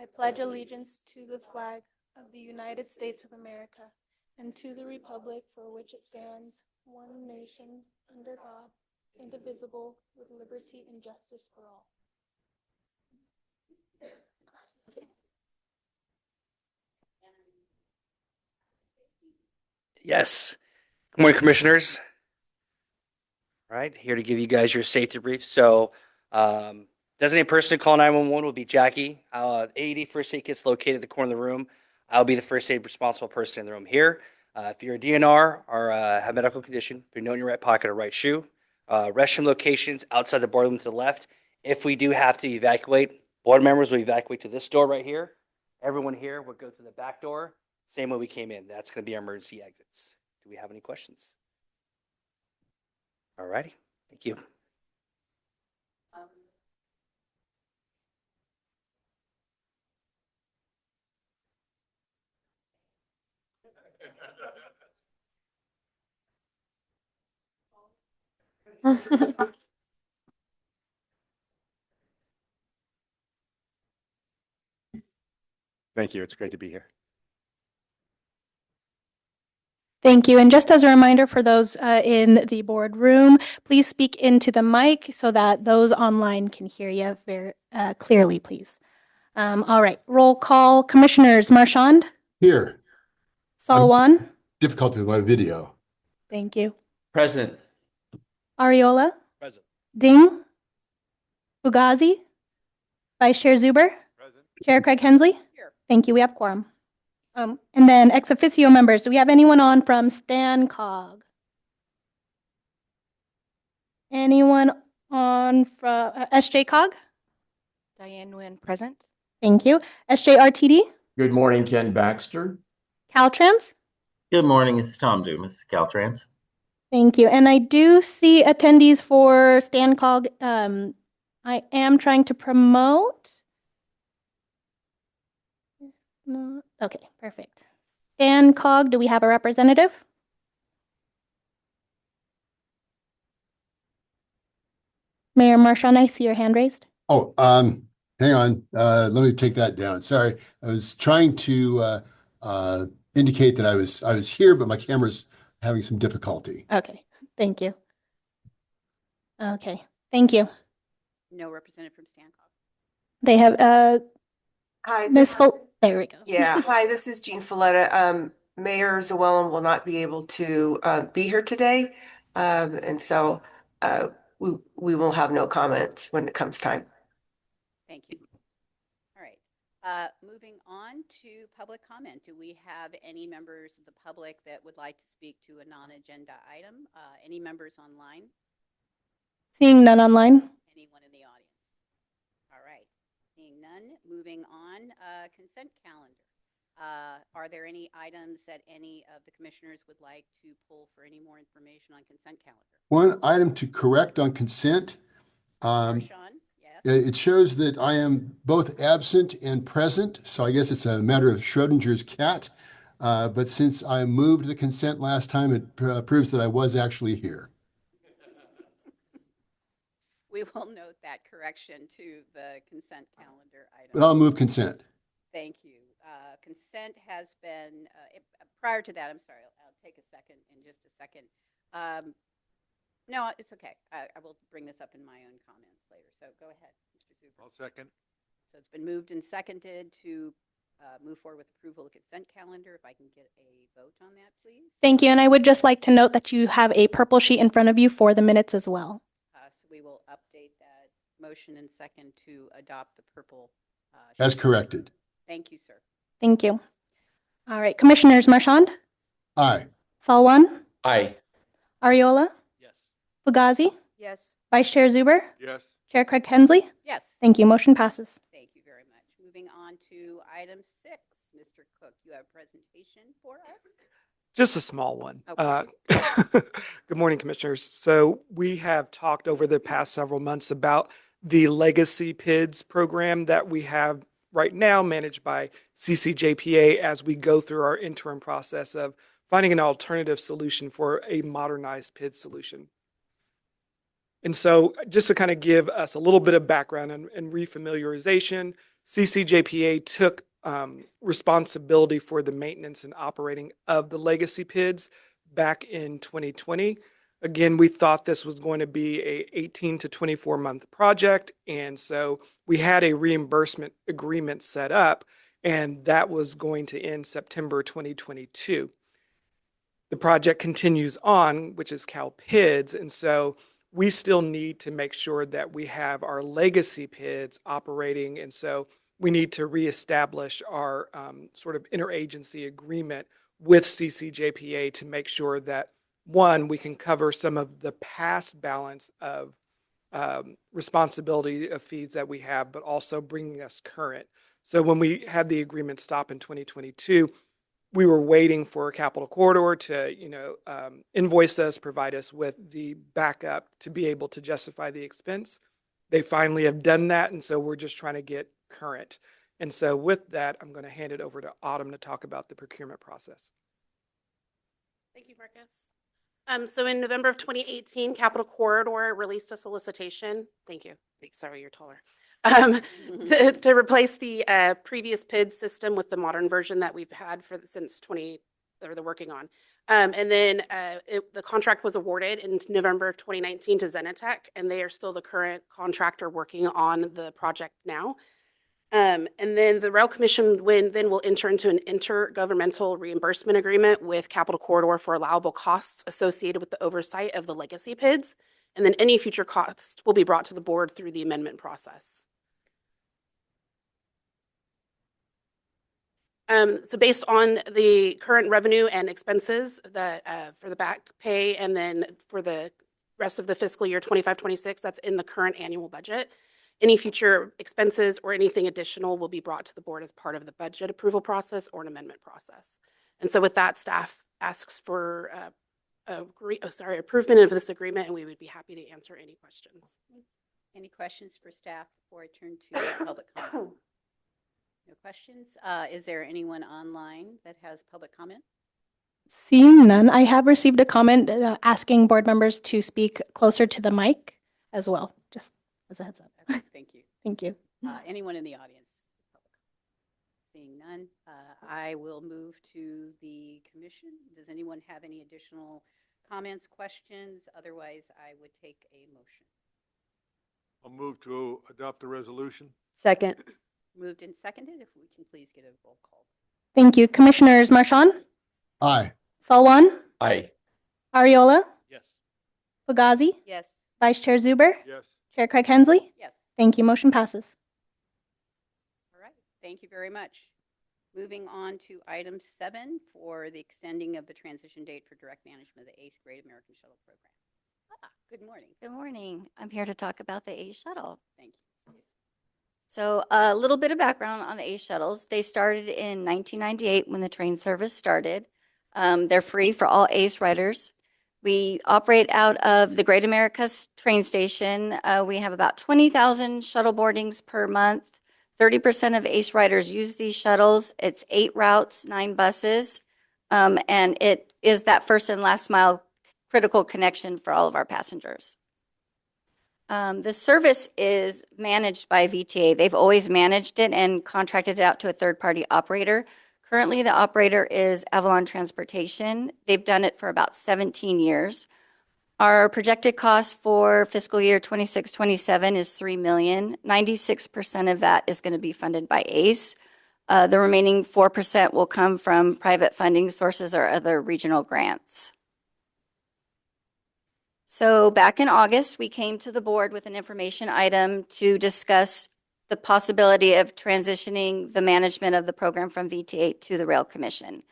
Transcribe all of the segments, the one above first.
I pledge allegiance to the flag of the United States of America and to the republic for which it stands, one nation, under God, indivisible, with liberty and justice for all. Yes. Good morning, commissioners. All right, here to give you guys your safety brief. So, designated person to call 911 will be Jackie. AED first aid kit's located at the corner of the room. I'll be the first aid responsible person in the room here. If you're a DNR or have medical condition, put a note in your right pocket or right shoe. Restroom locations outside the boardroom to the left. If we do have to evacuate, board members will evacuate to this door right here. Everyone here will go to the back door, same way we came in. That's going to be our emergency exits. Do we have any questions? All righty, thank you. Thank you. It's great to be here. Thank you. And just as a reminder for those in the boardroom, please speak into the mic so that those online can hear you very clearly, please. All right, roll call. Commissioners Marchand? Here. Salwan? Difficulty with my video. Thank you. Present. Ariola? Present. Ding? Fugazi? Vice Chair Zuber? Present. Chair Craig Hensley? Here. Thank you. We have quorum. And then ex officio members, do we have anyone on from StanCog? Anyone on from SJCOG? Diane Nguyen, present. Thank you. SJRTD? Good morning, Ken Baxter. Caltrans? Good morning, it's Tom Dumas, Caltrans. Thank you. And I do see attendees for StanCog. I am trying to promote. No. Okay, perfect. StanCog, do we have a representative? Mayor Marchand, I see your hand raised. Oh, hang on. Let me take that down. Sorry. I was trying to indicate that I was here, but my camera's having some difficulty. Okay, thank you. Okay, thank you. No representative from StanCog. They have Hi, Ms. There we go. yeah. Hi, this is Jean Folletta. Mayor Llewellyn will not be able to be here today, and so we will have no comments when it comes time. Thank you. All right. Moving on to public comment. Do we have any members of the public that would like to speak to a non-agenda item? Any members online? Seeing none online. Anyone in the audience? All right. Seeing none, moving on. Consent calendar. Are there any items that any of the commissioners would like to pull for any more information on consent calendar? One item to correct on consent. Sean, yes. It shows that I am both absent and present, so I guess it's a matter of Schrodinger's cat. But since I moved the consent last time, it proves that I was actually here. We will note that correction to the consent calendar item. But I'll move consent. Thank you. Consent has been, prior to that, I'm sorry, I'll take a second in just a second. No, it's okay. I will bring this up in my own comments later. So go ahead, Mr. Zuber. I'll second. So it's been moved and seconded to move forward with approval of the consent calendar. If I can get a vote on that, please. Thank you. And I would just like to note that you have a purple sheet in front of you for the minutes as well. So we will update that motion and second to adopt the purple. As corrected. Thank you, sir. Thank you. All right, Commissioners Marchand? Aye. Salwan? Aye. Ariola? Yes. Fugazi? Yes. Vice Chair Zuber? Yes. Chair Craig Hensley? Yes. Thank you. Motion passes. Thank you very much. Moving on to item 6. Mr. Cook, you have a presentation for us? Just a small one. Okay. Good morning, commissioners. So we have talked over the past several months about the legacy PIDS program that we have right now managed by CCJPA as we go through our interim process of finding an alternative solution for a modernized PIDS solution. And so just to kind of give us a little bit of background and refamiliarization, CCJPA took responsibility for the maintenance and operating of the legacy PIDs back in 2020. Again, we thought this was going to be a 18 to 24 month project. And so we had a reimbursement agreement set up, and that was going to end September 2022. The project continues on, which is Cal PIDs. And so we still need to make sure that we have our legacy PIDs operating. And so we need to reestablish our sort of interagency agreement with CCJPA to make sure that, one, we can cover some of the past balance of responsibility of fees that we have, but also bringing us current. So when we had the agreement stop in 2022, we were waiting for Capital Corridor to, invoice us, provide us with the backup to be able to justify the expense. They finally have done that, and so we're just trying to get current. And so with that, I'm going to hand it over to Autumn to talk about the procurement process. Thank you, Marcus. So in November of 2018, Capital Corridor released a solicitation. Thank you. Sorry, you're taller. To replace the previous PID system with the modern version that we've had since they're working on. And then the contract was awarded in November of 2019 to Zenitech, and they are still the current contractor working on the project now. And then the Rail Commission will enter into an intergovernmental reimbursement agreement with Capital Corridor for allowable costs associated with the oversight of the legacy PIDs. And then any future costs will be brought to the board through the amendment process. So based on the current revenue and expenses that for the back pay, and then for the rest of the fiscal year 25-26, that's in the current annual budget. Any future expenses or anything additional will be brought to the board as part of the budget approval process or an amendment process. And so with that, staff asks for approval of this agreement, and we would be happy to answer any questions. Any questions for staff before I turn to public comment? No questions. Is there anyone online that has public comment? Seeing none, I have received a comment asking board members to speak closer to the mic as well, just as a heads up. Okay, thank you. Thank you. Anyone in the audience? Seeing none, I will move to the commission. Does anyone have any additional comments, questions? Otherwise, I would take a motion. I'll move to adopt the resolution. Second. Moved and seconded. If we can please get a roll call. Thank you. Commissioners Marchand, Aye. Salwan, Aye. Ariola, Yes. Fugazi, Yes. Vice Chair Zuber, Yes. Chair Craig Hensley. Yes. Thank you. Motion passes. All right. Thank you very much. Moving on to item 7 for the extending of the transition date for direct management of the 8th grade American Shuttle Program. Good morning. Good morning. I'm here to talk about the ACE shuttle. Thank you. So a little bit of background on the ACE shuttles. They started in 1998 when the train service started. They're free for all ACE riders. We operate out of the Great America train station. We have about 20,000 shuttle boardings per month. 30% of ACE riders use these shuttles. It's 8 routes, 9 buses, and it is that first and last mile critical connection for all of our passengers. The service is managed by VTA. They've always managed it and contracted it out to a third-party operator. Currently, the operator is Avalon Transportation. They've done it for about 17 years. Our projected cost for fiscal year 26-27 is $3 million. 96% of that is going to be funded by ACE. The remaining 4% will come from private funding sources or other regional grants. So back in August, we came to the board with an information item to discuss the possibility of transitioning the management of the program from VTA to the Rail Commission.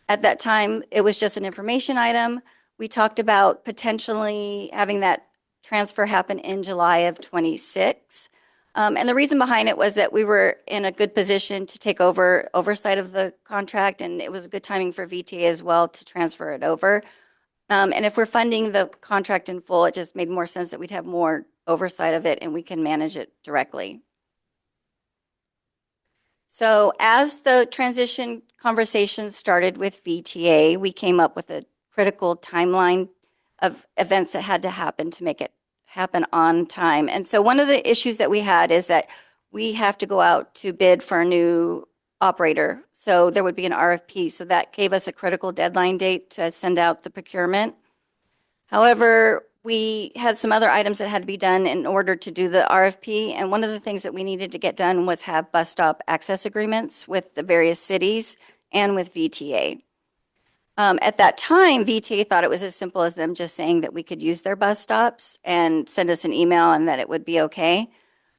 At that time, it was just an information item. We talked about potentially having that transfer happen in July of 26. And the reason behind it was that we were in a good position to take over oversight of the contract, and it was a good timing for VTA as well to transfer it over. And if we're funding the contract in full, it just made more sense that we'd have more oversight of it and we can manage it directly. So as the transition conversations started with VTA, we came up with a critical timeline of events that had to happen to make it happen on time. And so one of the issues that we had is that we have to go out to bid for a new operator. So there would be an RFP. So that gave us a critical deadline date to send out the procurement. However, we had some other items that had to be done in order to do the RFP. And one of the things that we needed to get done was have bus stop access agreements with the various cities and with VTA. At that time, VTA thought it was as simple as them just saying that we could use their bus stops and send us an email and that it would be okay.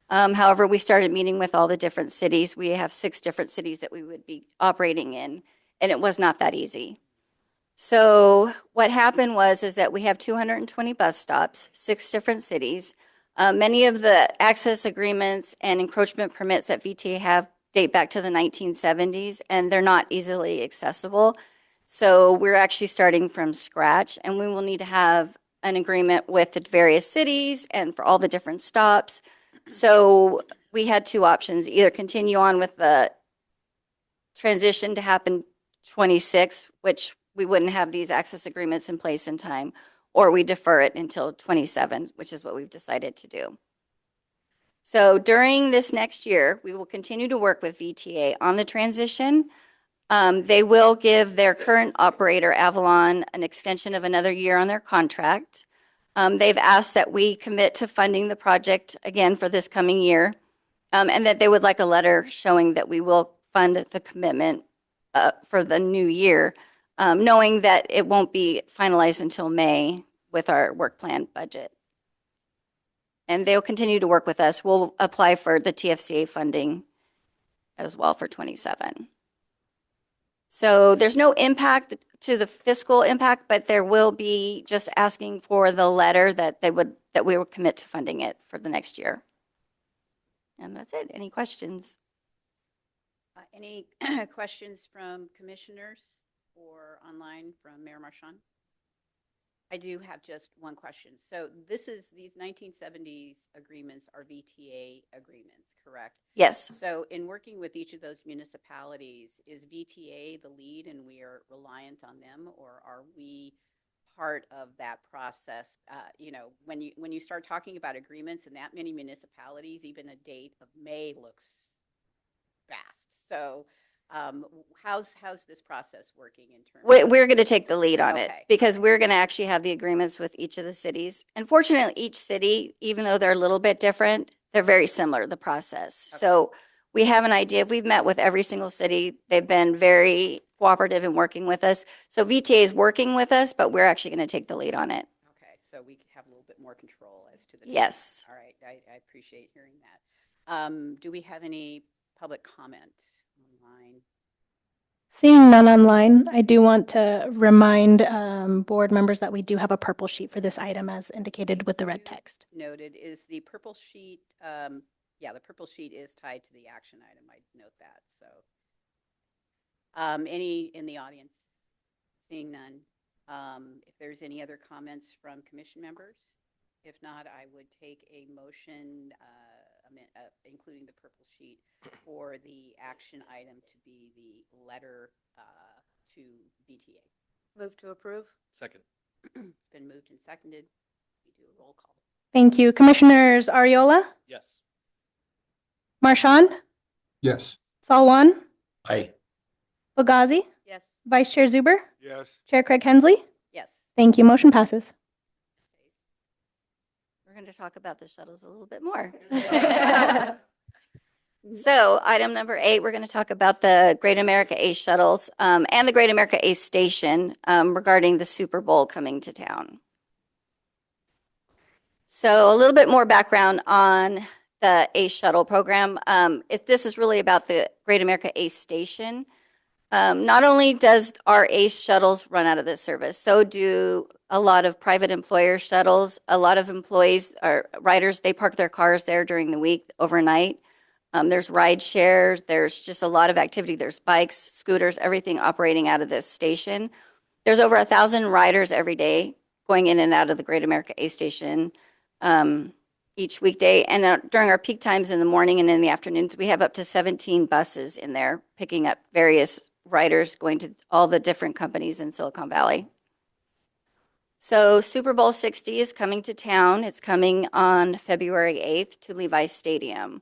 However, we started meeting with all the different cities. We have 6 different cities that we would be operating in, and it was not that easy. So what happened is that we have 220 bus stops, 6 different cities. Many of the access agreements and encroachment permits that VTA have date back to the 1970s, and they're not easily accessible. So we're actually starting from scratch, and we will need to have an agreement with the various cities and for all the different stops. So we had 2 options, either continue on with the transition to happen 26, which we wouldn't have these access agreements in place in time, or we defer it until 27, which is what we've decided to do. So during this next year, we will continue to work with VTA on the transition. They will give their current operator, Avalon, an extension of another year on their contract. They've asked that we commit to funding the project again for this coming year, and that they would like a letter showing that we will fund the commitment for the new year, knowing that it won't be finalized until May with our work plan budget. And they'll continue to work with us. We'll apply for the TFCA funding as well for 27. So there's no impact to the fiscal impact, but there will be just asking for the letter that we will commit to funding it for the next year. And that's it. Any questions? Any questions from commissioners or online from Mayor Marchand? I do have just one question. So these 1970s agreements are VTA agreements, correct? Yes. So in working with each of those municipalities, is VTA the lead and we are reliant on them, or are we part of that process? When you start talking about agreements in that many municipalities, even a date of May looks fast. So how's this process working in terms We're going to take the lead on it Okay. because we're going to actually have the agreements with each of the cities. Unfortunately, each city, even though they're a little bit different, they're very similar, the process. Okay. So we have an idea. We've met with every single city. They've been very cooperative in working with us. So VTA is working with us, but we're actually going to take the lead on it. Okay, so we have a little bit more control as to the Yes. All right, I appreciate hearing that. Do we have any public comment online? Seeing none online, I do want to remind board members that we do have a purple sheet for this item as indicated with the red text. Noted. Is the purple sheet, the purple sheet is tied to the action item. I note that. So any in the audience? Seeing none. If there's any other comments from commission members? If not, I would take a motion, including the purple sheet, for the action item to be the letter to VTA. Move to approve. Second. It's been moved and seconded. We do a roll call. Thank you. Commissioners Ariola, Yes. Marchand, Yes. Salwan, Aye. Bagazi, Yes. Vice Chair Zuber, Yes. Chair Craig Hensley. Yes. Thank you. Motion passes. We're going to talk about the shuttles a little bit more. So item number 8, we're going to talk about the Great America Ace shuttles and the Great America Ace station regarding the Super Bowl coming to town. So a little bit more background on the Ace shuttle program. This is really about the Great America Ace station. Not only does our Ace shuttles run out of this service, so do a lot of private employer shuttles. A lot of employees or riders, they park their cars there during the week, overnight. There's ride share. There's just a lot of activity. There's bikes, scooters, everything operating out of this station. There's over 1,000 riders every day going in and out of the Great America Ace station each weekday. And during our peak times in the morning and in the afternoons, we have up to 17 buses in there picking up various riders going to all the different companies in Silicon Valley. So Super Bowl 60 is coming to town. It's coming on February 8th to Levi's Stadium.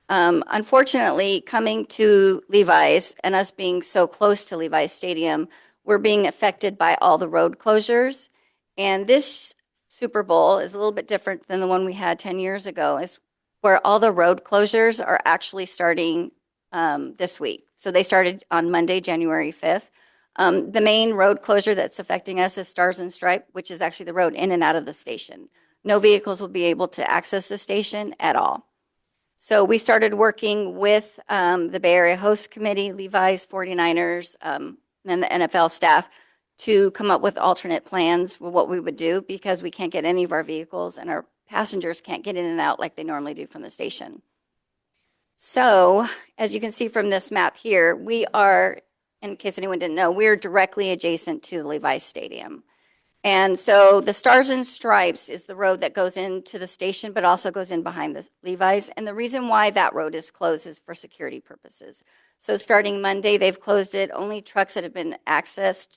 Unfortunately, coming to Levi's and us being so close to Levi's Stadium, we're being affected by all the road closures. And this Super Bowl is a little bit different than the one we had 10 years ago, is where all the road closures are actually starting this week. So they started on Monday, January 5th. The main road closure that's affecting us is Stars and Stripe, which is actually the road in and out of the station. No vehicles will be able to access the station at all. So we started working with the Bay Area Host Committee, Levi's, 49ers, and the NFL staff to come up with alternate plans for what we would do because we can't get any of our vehicles and our passengers can't get in and out like they normally do from the station. So as you can see from this map here, we are, in case anyone didn't know, we're directly adjacent to the Levi's Stadium. And so the Stars and Stripes is the road that goes into the station, but also goes in behind the Levi's. And the reason why that road is closed is for security purposes. So starting Monday, they've closed it. Only trucks that have been accessed,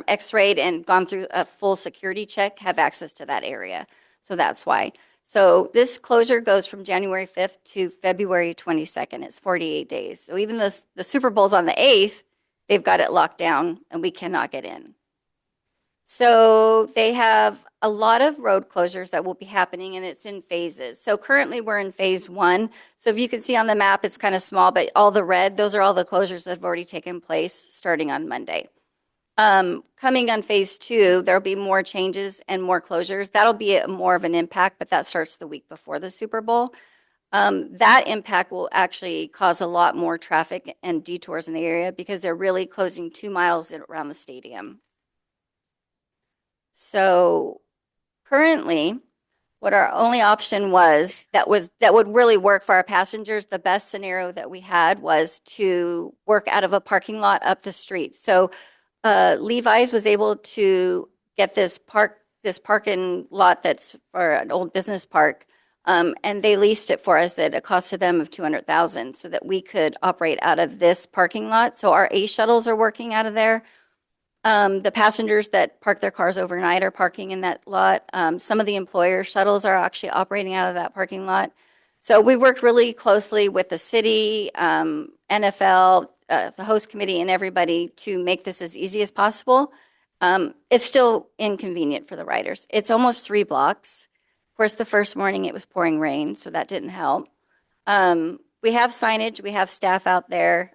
x-rayed and gone through a full security check have access to that area. So that's why. So this closure goes from January 5th to February 22nd. It's 48 days. So even the Super Bowl's on the 8th, they've got it locked down and we cannot get in. So they have a lot of road closures that will be happening and it's in phases. So currently we're in phase 1. So if you can see on the map, it's kind of small, but all the red, those are all the closures that have already taken place starting on Monday. Coming on phase 2, there'll be more changes and more closures. That'll be more of an impact, but that starts the week before the Super Bowl. That impact will actually cause a lot more traffic and detours in the area because they're really closing 2 miles around the stadium. So currently, what our only option was that would really work for our passengers, the best scenario that we had was to work out of a parking lot up the street. So Levi's was able to get this parking lot that's for an old business park, and they leased it for us at a cost to them of $200,000 so that we could operate out of this parking lot. So our A shuttles are working out of there. The passengers that park their cars overnight are parking in that lot. Some of the employer shuttles are actually operating out of that parking lot. So we worked really closely with the city, NFL, the host committee, and everybody to make this as easy as possible. It's still inconvenient for the riders. It's almost 3 blocks. Of course, the first morning it was pouring rain, so that didn't help. We have signage, we have staff out there.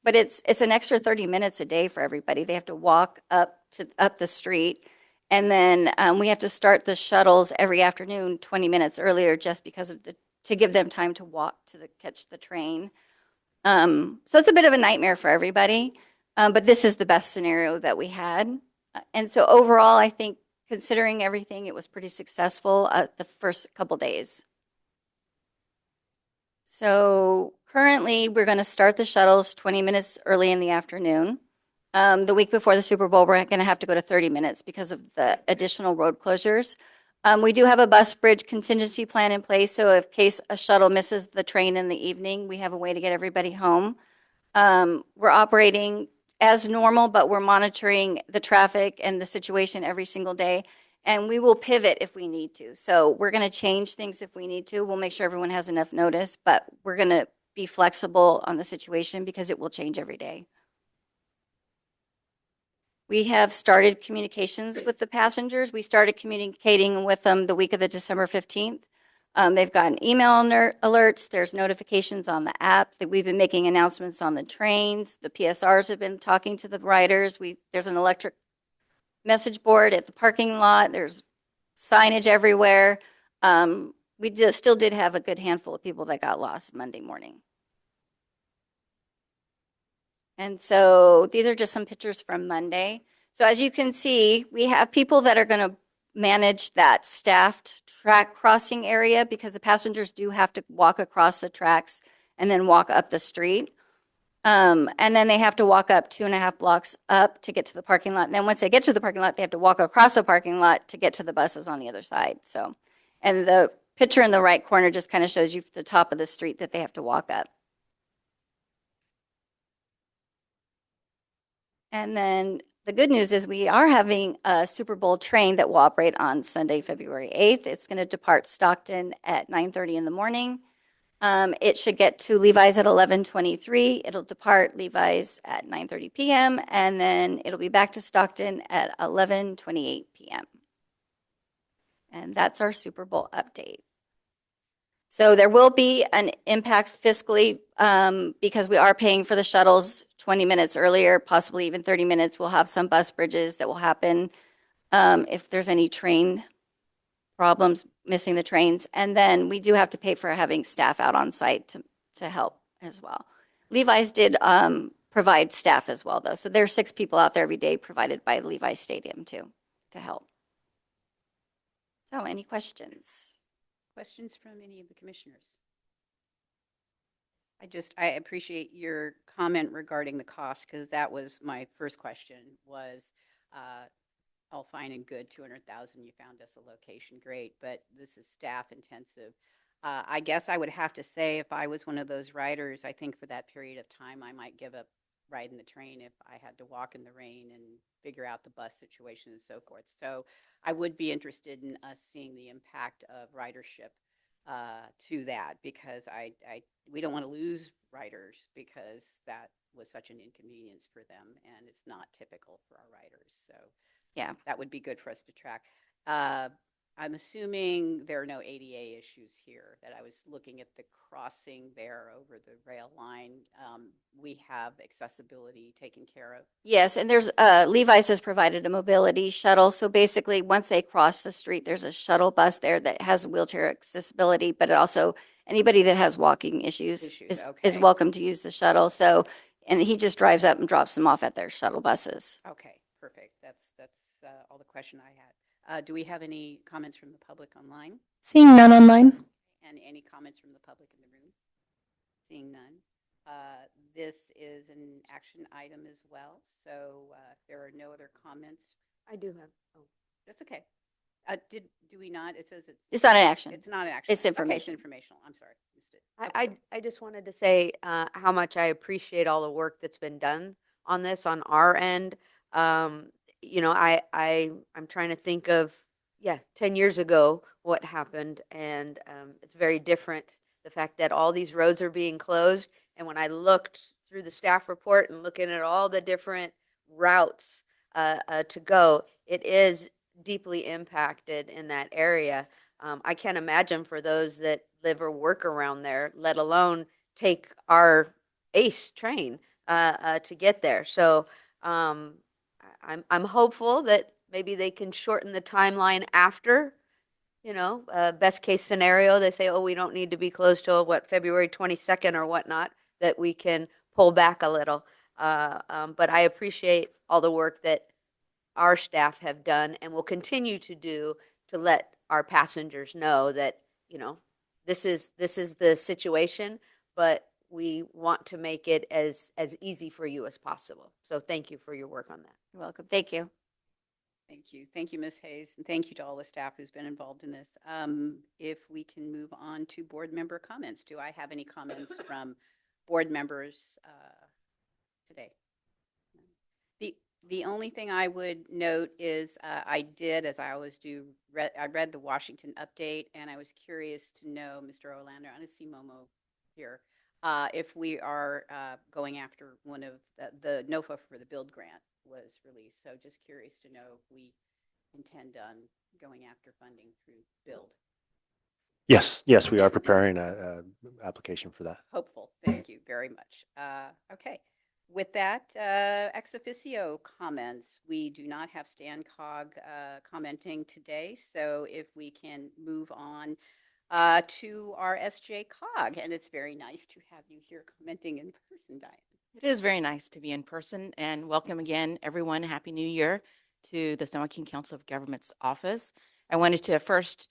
But it's an extra 30 minutes a day for everybody. They have to walk up the street, and then we have to start the shuttles every afternoon 20 minutes earlier just because of to give them time to walk to catch the train. So it's a bit of a nightmare for everybody, but this is the best scenario that we had. And so overall, I think considering everything, it was pretty successful the first couple days. So currently, we're going to start the shuttles 20 minutes early in the afternoon. The week before the Super Bowl, we're going to have to go to 30 minutes because of the additional road closures. We do have a bus bridge contingency plan in place, so if case a shuttle misses the train in the evening, we have a way to get everybody home. We're operating as normal, but we're monitoring the traffic and the situation every single day. And we will pivot if we need to. So we're going to change things if we need to. We'll make sure everyone has enough notice, but we're going to be flexible on the situation because it will change every day. We have started communications with the passengers. We started communicating with them the week of the December 15th. They've gotten email alerts. There's notifications on the app that we've been making announcements on the trains. The PSRs have been talking to the riders. There's an electric message board at the parking lot. There's signage everywhere. We still did have a good handful of people that got lost Monday morning. And so these are just some pictures from Monday. So as you can see, we have people that are going to manage that staffed track crossing area because the passengers do have to walk across the tracks and then walk up the street. And then they have to walk up 2.5 blocks up to get to the parking lot. And then once they get to the parking lot, they have to walk across the parking lot to get to the buses on the other side. So, and the picture in the right corner just kind of shows you the top of the street that they have to walk up. And then the good news is we are having a Super Bowl train that will operate on Sunday, February 8th. It's going to depart Stockton at 9:30 in the morning. It should get to Levi's at 11:23. It'll depart Levi's at 9:30 p.m. and then it'll be back to Stockton at 11:28 p.m. And that's our Super Bowl update. So there will be an impact fiscally because we are paying for the shuttles 20 minutes earlier, possibly even 30 minutes. We'll have some bus bridges that will happen if there's any train problems, missing the trains. And then we do have to pay for having staff out on site to help as well. Levi's did provide staff as well, though. So there's 6 people out there every day provided by Levi's Stadium, too, to help. So any questions? Questions from any of the commissioners? I appreciate your comment regarding the cost, because that was my first question was, all fine and good, 200,000, you found us a location, great, but this is staff intensive. I guess I would have to say if I was one of those riders, I think for that period of time, I might give up riding the train if I had to walk in the rain and figure out the bus situation and so forth. So I would be interested in us seeing the impact of ridership to that, because we don't want to lose riders, because that was such an inconvenience for them and it's not typical for our riders. So Yeah. that would be good for us to track. I'm assuming there are no ADA issues here. That I was looking at the crossing there over the rail line. We have accessibility taken care of. Yes, and there's Levi's has provided a mobility shuttle. So basically, once they cross the street, there's a shuttle bus there that has wheelchair accessibility, but it also anybody that has walking issues is okay. welcome to use the shuttle. So, and he just drives up and drops them off at their shuttle buses. Okay, perfect. That's all the question I had. Do we have any comments from the public online? Seeing none online. And any comments from the public in the room? Seeing none. This is an action item as well. So if there are no other comments. I do have. Oh, that's okay. Do we not? It says it's not an action. It's not an action. It's information. Okay, it's informational. I'm sorry. Missed it. Okay. I just wanted to say how much I appreciate all the work that's been done on this on our end. You know, I'm trying to think of 10 years ago what happened, and it's very different. The fact that all these roads are being closed, and when I looked through the staff report and looking at all the different routes to go, it is deeply impacted in that area. I can't imagine for those that live or work around there, let alone take our ACE train to get there. So I'm hopeful that maybe they can shorten the timeline after, you know, best case scenario. They say, oh, we don't need to be closed till February 22nd or whatnot, that we can pull back a little. But I appreciate all the work that our staff have done and will continue to do to let our passengers know that, you know, this is the situation, but we want to make it as easy for you as possible. So thank you for your work on that. You're welcome. Thank you. Thank you. Thank you, Ms. Hayes. And thank you to all the staff who's been involved in this. If we can move on to board member comments. Do I have any comments from board members today? The only thing I would note is I did, as I always do, I read the Washington update, and I was curious to know, Mr. Olander, I see Momo here, if we are going after one of the NOFA for the build grant was released. So just curious to know if we intend on going after funding through build. Yes, we are preparing a application for that. Hopeful. Thank you very much. Okay. With that, ex officio comments. We do not have Stan Cog commenting today, so if we can move on to our SJ Cog, and it's very nice to have you here commenting in person, Diane. It is very nice to be in person, and welcome again, everyone. Happy New Year to the San Joaquin Council of Governments office. I wanted to first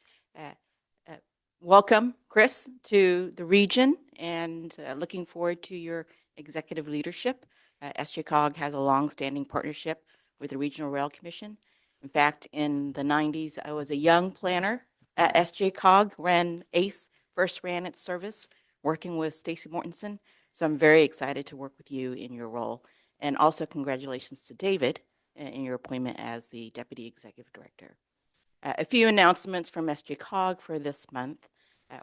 welcome Chris to the region, and looking forward to your executive leadership. SJCOG has a long-standing partnership with the Regional Rail Commission. In fact, in the 90s, I was a young planner at SJCOG, first ran its service, working with Stacy Mortensen. So I'm very excited to work with you in your role. And also congratulations to David in your appointment as the Deputy Executive Director. A few announcements from SJCOG for this month.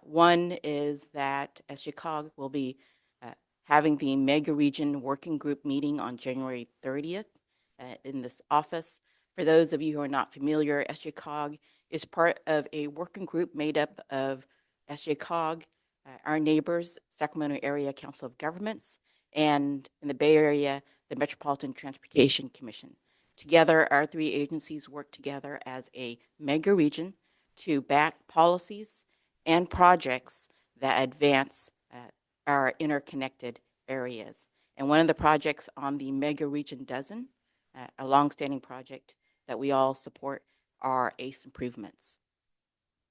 One is that SJCOG will be having the Mega Region Working Group meeting on January 30th in this office. For those of you who are not familiar, SJCOG is part of a working group made up of SJCOG, our neighbors, Sacramento Area Council of Governments, and in the Bay Area, the Metropolitan Transportation Commission. Together, our three agencies work together as a mega region to back policies and projects that advance our interconnected areas. And one of the projects on the Mega Region Dozen, a longstanding project that we all support, are ACE improvements.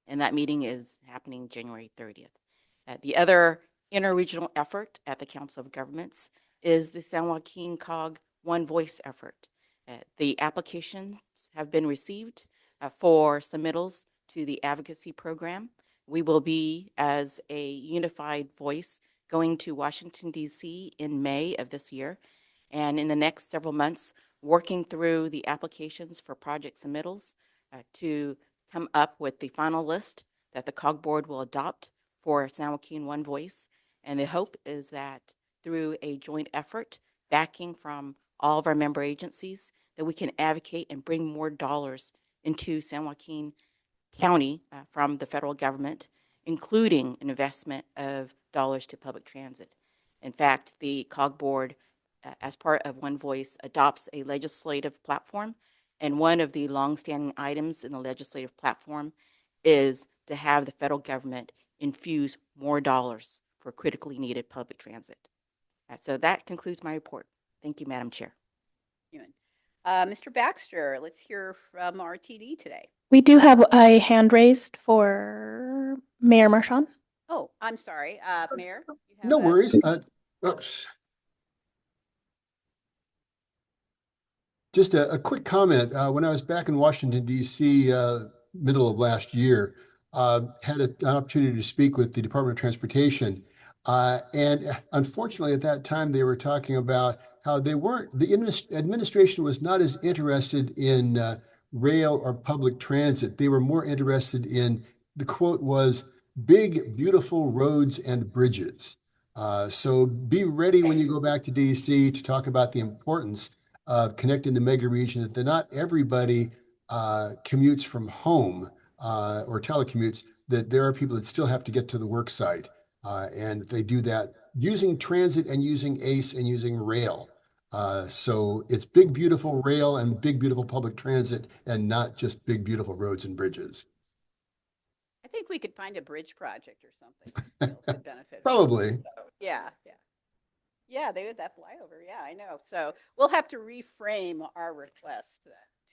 And that meeting is happening January 30th. The other interregional effort at the Council of Governments is the San Joaquin COG One Voice effort. The applications have been received for submittals to the advocacy program. We will be, as a unified voice, going to Washington, D.C. in May of this year, and in the next several months, working through the applications for project submittals to come up with the final list that the COG board will adopt for San Joaquin One Voice. And the hope is that through a joint effort, backing from all of our member agencies, that we can advocate and bring more dollars into San Joaquin County from the federal government, including an investment of dollars to public transit. In fact, the COG board, as part of One Voice, adopts a legislative platform, and one of the longstanding items in the legislative platform is to have the federal government infuse more dollars for critically needed public transit. So that concludes my report. Thank you, Madam Chair. Mr. Baxter, let's hear from RTD today. We do have a hand raised for Mayor Marchand. Oh, I'm sorry, Mayor. No worries. Oops. Just a quick comment. When I was back in Washington, D.C., middle of last year, had an opportunity to speak with the Department of Transportation. And unfortunately, at that time, they were talking about how the administration was not as interested in rail or public transit. They were more interested in, the quote was, big, beautiful roads and bridges. So be ready when you go back to DC to talk about the importance of connecting the mega region, that not everybody commutes from home or telecommutes, that there are people that still have to get to the work site. And they do that using transit and using ACE and using rail. So it's big, beautiful rail and big, beautiful public transit, and not just big, beautiful roads and bridges. I think we could find a bridge project or something that would benefit. Probably. So, yeah. Yeah, they would, that flyover. Yeah, I know. So we'll have to reframe our request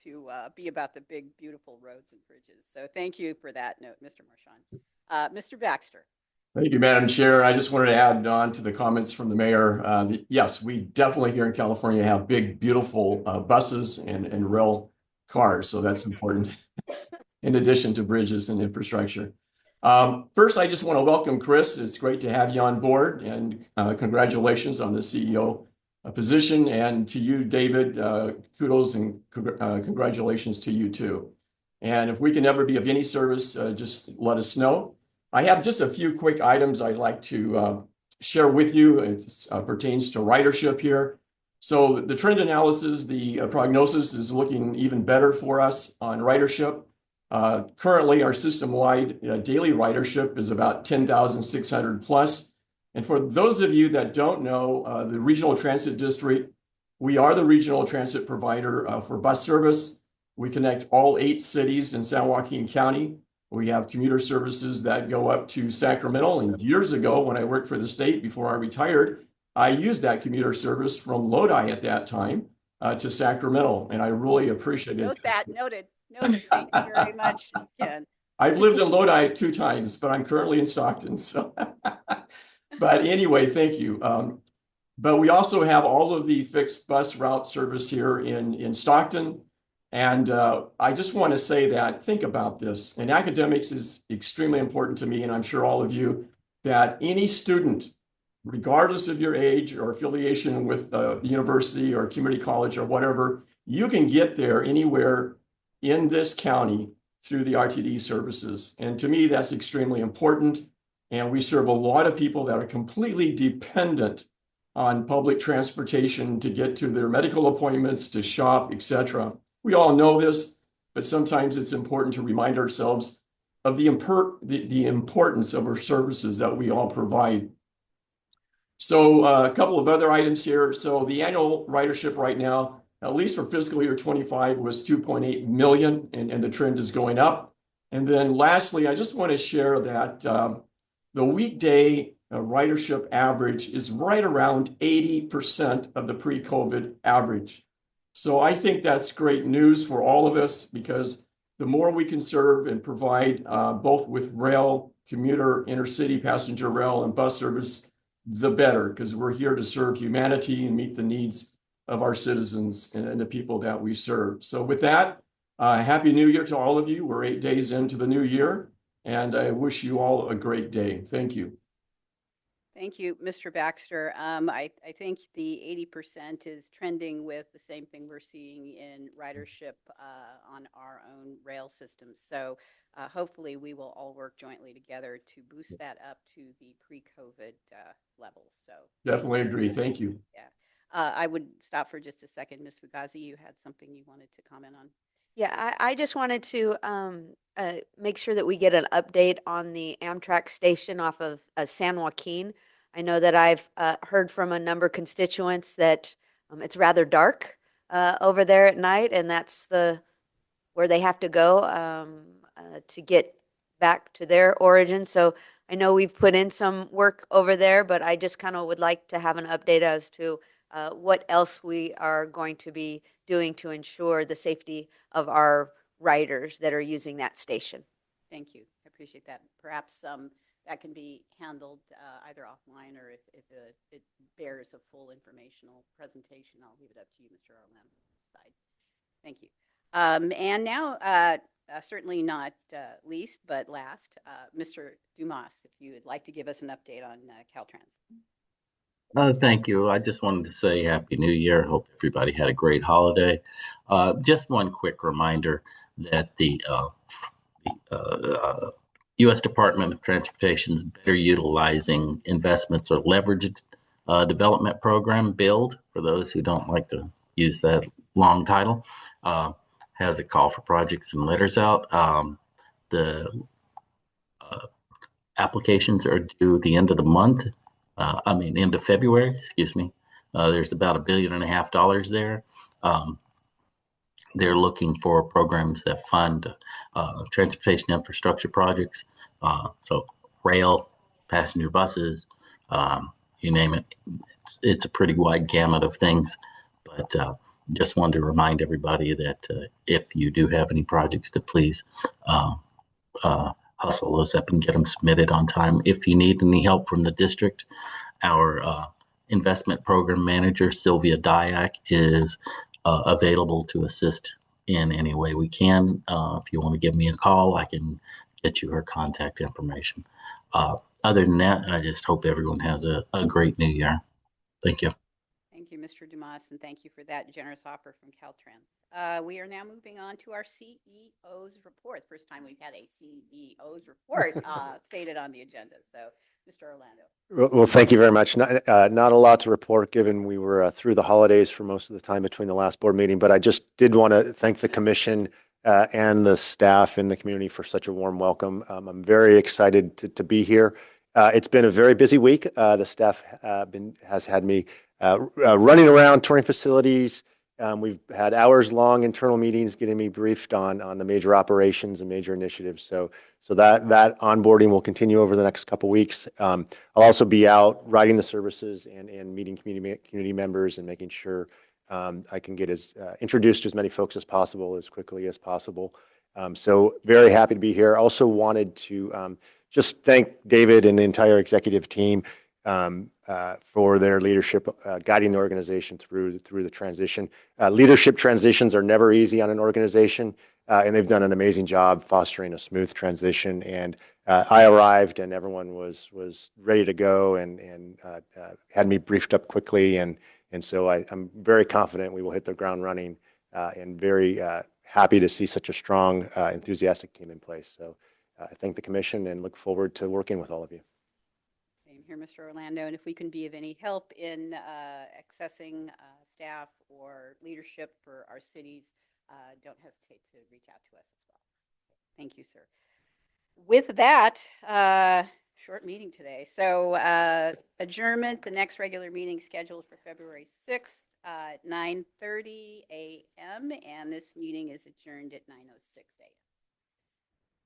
to be about the big, beautiful roads and bridges. So thank you for that note, Mr. Marchand. Mr. Baxter. Thank you, Madam Chair. I just wanted to add on to the comments from the mayor. Yes, we definitely here in California have big, beautiful buses and rail cars. So that's important in addition to bridges and infrastructure. First, I just want to welcome Chris. It's great to have you on board, and congratulations on the CEO position. And to you, David, kudos and congratulations to you too. And if we can ever be of any service, just let us know. I have just a few quick items I'd like to share with you. It pertains to ridership here. So the trend analysis, the prognosis is looking even better for us on ridership. Currently, our system-wide daily ridership is about 10,600 plus. And for those of you that don't know, the Regional Transit District, we are the regional transit provider for bus service. We connect all 8 cities in San Joaquin County. We have commuter services that go up to Sacramento. And years ago, when I worked for the state before I retired, I used that commuter service from Lodi at that time to Sacramento. And I really appreciate it. Note that, noted. Thank you very much, Ken. I've lived in Lodi 2 times, but I'm currently in Stockton. So, but anyway, thank you. But we also have all of the fixed bus route service here in Stockton. And I just want to say that, think about this. And academics is extremely important to me, and I'm sure all of you, that any student, regardless of your age or affiliation with the university or community college or whatever, you can get there anywhere in this county through the RTD services. And to me, that's extremely important. And we serve a lot of people that are completely dependent on public transportation to get to their medical appointments, to shop, etc. We all know this, but sometimes it's important to remind ourselves of the importance of our services that we all provide. So a couple of other items here. So the annual ridership right now, at least for fiscal year 25, was 2.8 million, and the trend is going up. And then lastly, I just want to share that the weekday ridership average is right around 80% of the pre-COVID average. So I think that's great news for all of us, because the more we can serve and provide both with rail, commuter, intercity passenger rail, and bus service, the better, because we're here to serve humanity and meet the needs of our citizens and the people that we serve. So with that, Happy New Year to all of you. We're 8 days into the new year, and I wish you all a great day. Thank you. Thank you, Mr. Baxter. I think the 80% is trending with the same thing we're seeing in ridership on our own rail systems. So hopefully we will all work jointly together to boost that up to the pre-COVID levels. So definitely agree. Thank you. Yeah. I would stop for just a second. Ms. Fugazi, you had something you wanted to comment on? Yeah, I just wanted to make sure that we get an update on the Amtrak station off of San Joaquin. I know that I've heard from a number of constituents that it's rather dark over there at night, and that's where they have to go to get back to their origin. So I know we've put in some work over there, but I just kind of would like to have an update as to what else we are going to be doing to ensure the safety of our riders that are using that station. Thank you. I appreciate that. Perhaps that can be handled either offline, or if it bears a full informational presentation, I'll leave it up to you, Mr. Orlando. Side. Thank you. And now, certainly not least, but last, Mr. Dumas, if you would like to give us an update on Caltrans. Thank you. I just wanted to say Happy New Year. Hope everybody had a great holiday. Just one quick reminder that the U.S. Department of Transportation is better utilizing investments or leveraged development program, BUILD, for those who don't like to use that long title, has a call for projects and letters out. The applications are due the end of the month. End of February, excuse me. There's about $1.5 billion there. They're looking for programs that fund transportation infrastructure projects. So rail, passenger buses, you name it. It's a pretty wide gamut of things. But just wanted to remind everybody that if you do have any projects, to please hustle those up and get them submitted on time. If you need any help from the district, our investment program manager, Sylvia Dyack, is available to assist in any way we can. If you want to give me a call, I can get you her contact information. Other than that, I just hope everyone has a great new year. Thank you. Thank you, Mr. Dumas, and thank you for that generous offer from Caltrans. We are now moving on to our CEO's report. First time we've had a CEO's report stated on the agenda. So, Mr. Orlando. Well, thank you very much. Not a lot to report, given we were through the holidays for most of the time between the last board meeting, but I just did want to thank the commission and the staff in the community for such a warm welcome. I'm very excited to be here. It's been a very busy week. The staff has had me running around touring facilities. We've had hours-long internal meetings getting me briefed on the major operations and major initiatives. So that onboarding will continue over the next couple of weeks. I'll also be out riding the services and meeting community members and making sure I can get introduced to as many folks as possible as quickly as possible. So very happy to be here. Also wanted to just thank David and the entire executive team for their leadership, guiding the organization through the transition. Leadership transitions are never easy on an organization, and they've done an amazing job fostering a smooth transition. And I arrived, and everyone was ready to go, and had me briefed up quickly. And so I'm very confident we will hit the ground running, and very happy to see such a strong, enthusiastic team in place. So I thank the commission and look forward to working with all of you. here, Mr. Orlando, and if we can be of any help in accessing staff or leadership for our cities, don't hesitate to reach out to us as well. Thank you, sir. With that, short meeting today. So adjournment, the next regular meeting scheduled for February 6th at 9:30 a.m. and this meeting is adjourned at 9:06 a.m.